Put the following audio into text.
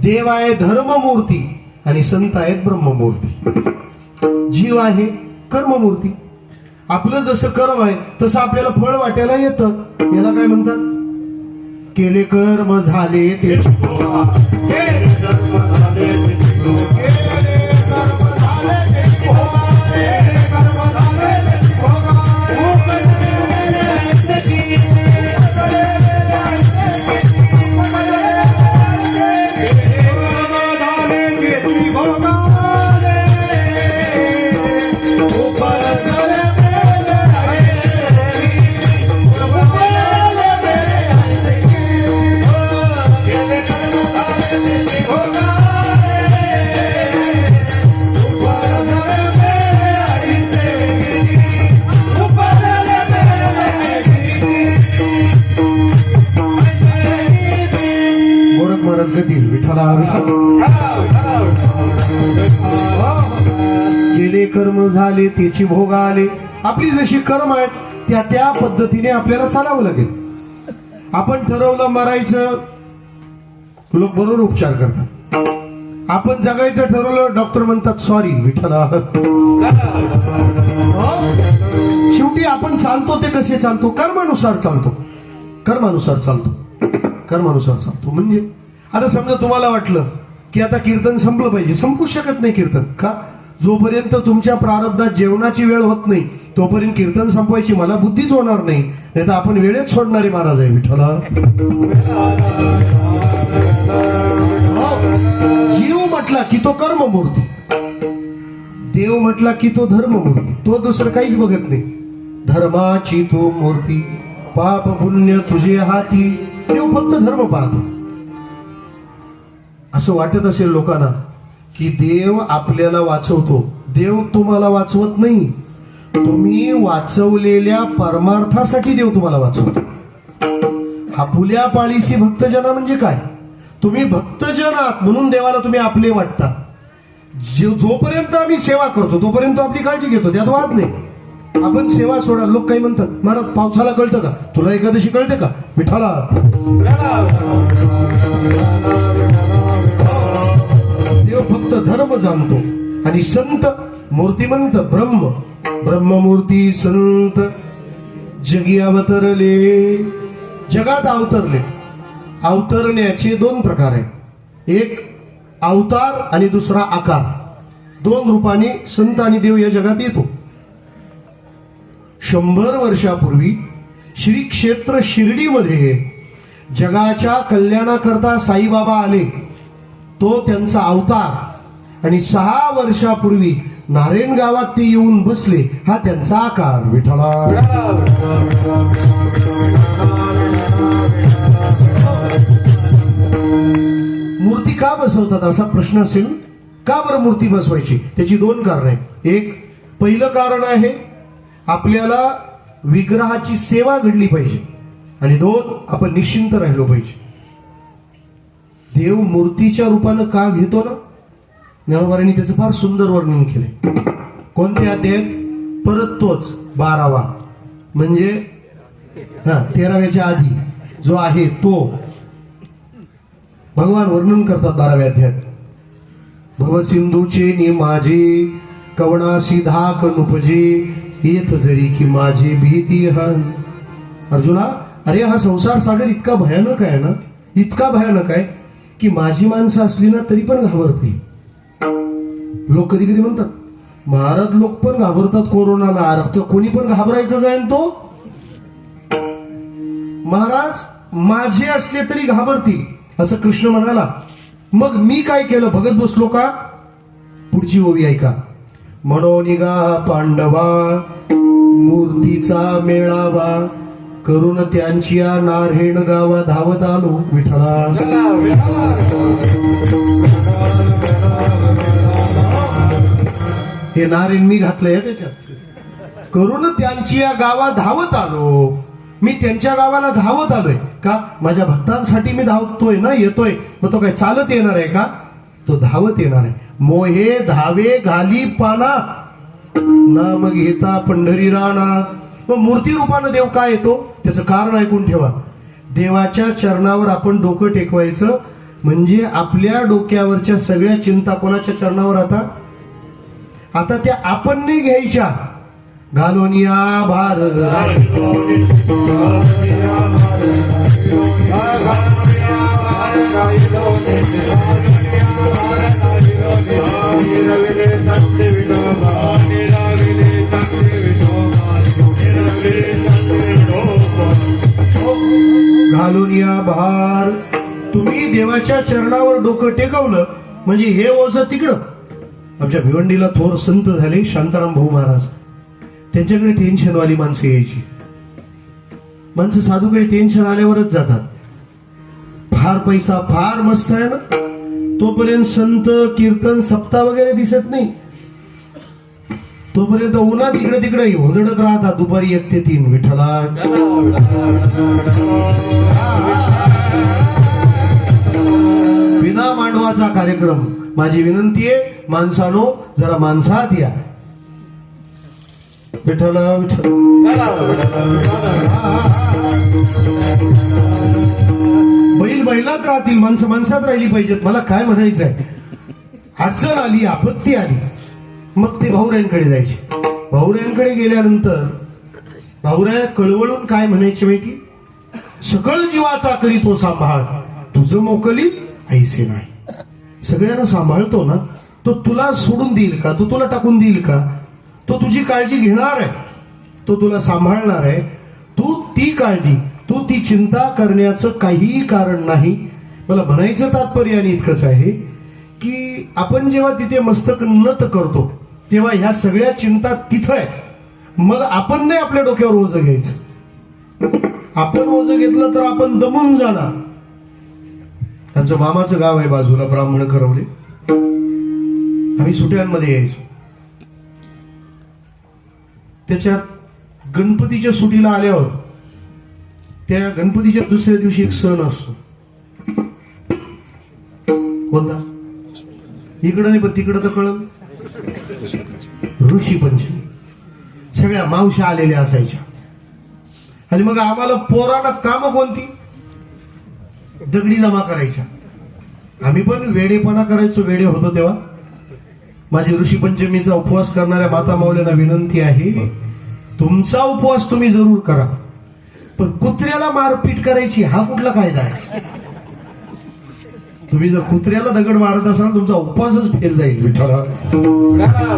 देव आहे धर्ममूर्ती आणि संत आहेत ब्रह्ममूर्ती. जीव आहे कर्ममूर्ती. आपलं जसं कर्म आहे तसं आपल्याला फळ वाटायला येतं. याला काय म्हणतात? केले कर्म झाले ते भोगा. केले कर्म झाले ते भोगा. केले कर्म झाले ते भोगा. केले कर्म झाले ते भोगा. केले कर्म झाले त्याची भोग आले. आपली जशी कर्म आहेत त्या त्या पद्धतीने आपल्याला चालावं लागेल. आपण ठरवलं मरायचं, लोक बरोबर उपचार करतात. आपण जगायचं ठरवलं, डॉक्टर म्हणतात सॉरी विठ्ठला. शेवटी आपण चालतो ते कसे चालतो? कर्मानुसार चालतो. कर्मानुसार चालतो. कर्मानुसार चालतो. म्हणजे आता समजा तुम्हाला वाटलं की आता कीर्तन संपलं पाहिजे. संपू शकत नाही कीर्तन. का? जोपर्यंत तुमच्या प्रारब्धात जेवणाची वेळ होत नाही तोपर्यंत कीर्तन संपवायची मला बुद्धीच होणार नाही. नाही तर आपण वेळेत सोडणारे महाराज आहे विठ्ठला. जीव म्हटला की तो कर्ममूर्ती, देव म्हटला की तो धर्ममूर्ती. तो दुसरं काहीच बघत नाही. धर्माची तो मूर्ती, पाप पुण्य तुझे हाती. देव फक्त धर्म पाहतो. असं वाटत असेल लोकांना की देव आपल्याला वाचवतो. देव तुम्हाला वाचवत नाही. तुम्ही वाचवलेल्या परमार्थासाठी देव तुम्हाला वाचवतो. आपुल्या पाळीसी भक्तजना म्हणजे काय? तुम्ही भक्तजन आहात म्हणून देवाला तुम्ही आपले वाटता. जोपर्यंत आम्ही सेवा करतो तोपर्यंत आपली काळजी घेतो, त्यात वाद नाही. आपण सेवा सोडा. लोक काही म्हणतात, महाराज पावसाला कळतं का? तुला एकादशी कळते का? विठ्ठला. देव फक्त धर्म जाणतो. आणि संत मूर्तिमंत ब्रह्म, ब्रह्ममूर्ती संत जगी अवतरले. जगात अवतरले. अवतरण्याचे दोन प्रकार आहेत. एक अवतार आणि दुसरा आकार. दोन रूपाने संत आणि देव या जगात येतो. 100 वर्षापूर्वी श्री क्षेत्र शिर्डीमध्ये जगाच्या कल्याणाकरता साईबाबा आले. तो त्यांचा अवतार. आणि 6 वर्षापूर्वी नारायण गावात ते येऊन बसले. हा त्यांचा आकार. विठ्ठला. मूर्ती का बसवतात असा प्रश्न असेल. का बरं मूर्ती बसवायची? त्याची दोन कारण आहेत. एक पहिलं कारण आहे आपल्याला विग्रहाची सेवा घडली पाहिजे. आणि दोन आपण निश्चिंत राहिलो पाहिजे. देव मूर्तीच्या रूपानं का घेतो ना, ज्ञानोबांनी त्याचं फार सुंदर वर्णन केलंय. कोणत्या अध्यायात? परत तोच 12वा, म्हणजे 13व्याच्या आधी जो आहे तो भगवान वर्णन करतात 12व्या अध्यायात. भवसिंधूचे नि माझे कवणासी धाक नुपजे येत जरी की माझे भीती हान. अर्जुना, अरे हा संसार सागर इतका भयानक आहे ना, इतका भयानक आहे की माझी माणसं असली ना तरी पण घाबरतील. लोक कधी कधी म्हणतात, महाराज लोक पण घाबरतात कोरोनाला. अर्थ कोणी पण घाबरायचं जाईल तो. महाराज माझे असले तरी घाबरतील असं कृष्ण म्हणाला. मग मी काय केलं बघत बसलो का? पुढची ओवी ऐका. म्हणो निघा पांडवा मूर्तीचा मेळावा करून त्यांची नारायण गावा धावत आलो. विठ्ठला. हे नारायण मी घातलंय त्याच्यात. करून त्यांची या गावा धावत आलो. मी त्यांच्या गावाला धावत आलोय का? माझ्या भक्तांसाठी मी धावतोय ना, येतोय. मग तो काय चालत येणार आहे का? तो धावत येणार आहे. मोहे धावे घाली पाना नाम घेता पंढरी राणा. मग मूर्ती रूपानं देव काय येतो? त्याचं कारण ऐकून ठेवा. देवाच्या चरणावर आपण डोकं टेकवायचं. म्हणजे आपल्या डोक्यावरच्या सगळ्या चिंता कोणाच्या चरणावर आता त्या आपण नाही घ्यायच्या. घालून या भार घालून या भार. तुम्ही देवाच्या चरणावर डोकं टेकवलं म्हणजे हे ओझं तिकडं. आमच्या भिवंडीला थोर संत झाले शांताराम भाऊ महाराज. त्यांच्याकडे टेन्शनवाली माणसं यायची. माणसं साधू काही टेन्शन आल्यावरच जातात. फार पैसा फार मस्त आहे ना, तोपर्यंत संत कीर्तन सप्ताह वगैरे दिसत नाही. तोपर्यंत उन्हात इकडे तिकडे होदडत राहतात. दुपारी 1 ते 3 विठ्ठला. विना मांडवाचा कार्यक्रम. माझी विनंती आहे माणसानो जरा माणसात या. विठ्ठला विठ्ठल. बैल बैलात राहतील, माणसं माणसात राहिली पाहिजेत. मला काय म्हणायचंय, अडचण आली आपत्ती आली मग ते भाऊरायांकडे जायचे. भाऊरायांकडे गेल्यानंतर भाऊराया कळवळून काय म्हणायचे माहिती, सकळ जीवाचा करी तो सांभाळ, तुझं मोकली ऐसे नाही. सगळ्यांना सांभाळतो ना, तो तुला सोडून देईल का, तो तुला टाकून देईल का, तो तुझी काळजी घेणार आहे, तो तुला सांभाळणार आहे. तू ती काळजी, तू ती चिंता करण्याचं काहीही कारण नाही. मला म्हणायचं तात्पर्य आणि इतकंच आहे की आपण जेव्हा तिथे मस्तक नत करतो तेव्हा ह्या सगळ्या चिंता तिथं आहे. मग आपण नाही आपल्या डोक्यावर ओझं घ्यायचं. आपण ओझं घेतलं तर आपण दमून जाणार. त्यांचं मामाचं गाव आहे बाजूला, ब्राह्मण करवले. आम्ही सुट्यांमध्ये यायचो. त्याच्यात गणपतीच्या सुटीला आल्यावर त्या गणपतीच्या दुसऱ्या दिवशी एक सण असतो. कोणता? इकडं नाही पण तिकडं तर कळलं, ऋषी पंचमी. सगळ्या मावश्या आलेल्या असायच्या आणि मग आम्हाला पोराला काम कोणती, दगडी जमा करायच्या. आम्ही पण वेडेपणा करायचो, वेडे होतो तेव्हा. माझी ऋषी पंचमीचा उपवास करणाऱ्या माता माऊल्यांना विनंती आहे, तुमचा उपवास तुम्ही जरूर करा, पण कुत्र्याला मारपीट करायची हा कुठला कायदा आहे? तुम्ही जर कुत्र्याला दगड मारत असाल तुमचा उपवासच फेल जाईल विठ्ठला.